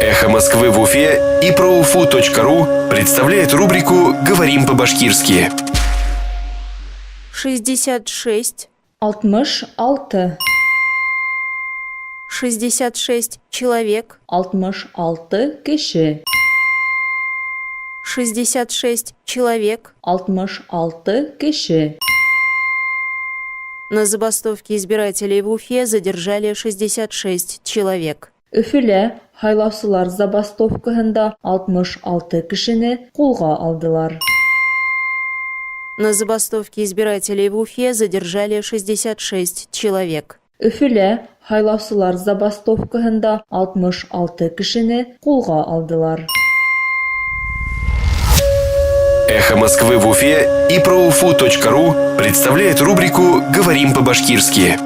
«Эхо Москвы» в Уфе и ProUFU.ru представляет рубрику «Говорим по-башкирски». 66. 66. 66 человек. 66 кеше. 66 человек. 66 кеше. На забастовке избирателей в Уфе задержали 66 человек. Өфіле хайлаусылар забастовкаһында 66 кешене кулга алдылар. На забастовке избирателей в Уфе задержали 66 человек. Өфіле хайлаусылар забастовкаһында 66 кешене кулга алдылар. «Эхо Москвы» в Уфе и ProUFU.ru представляет рубрику «Говорим по-башкирски».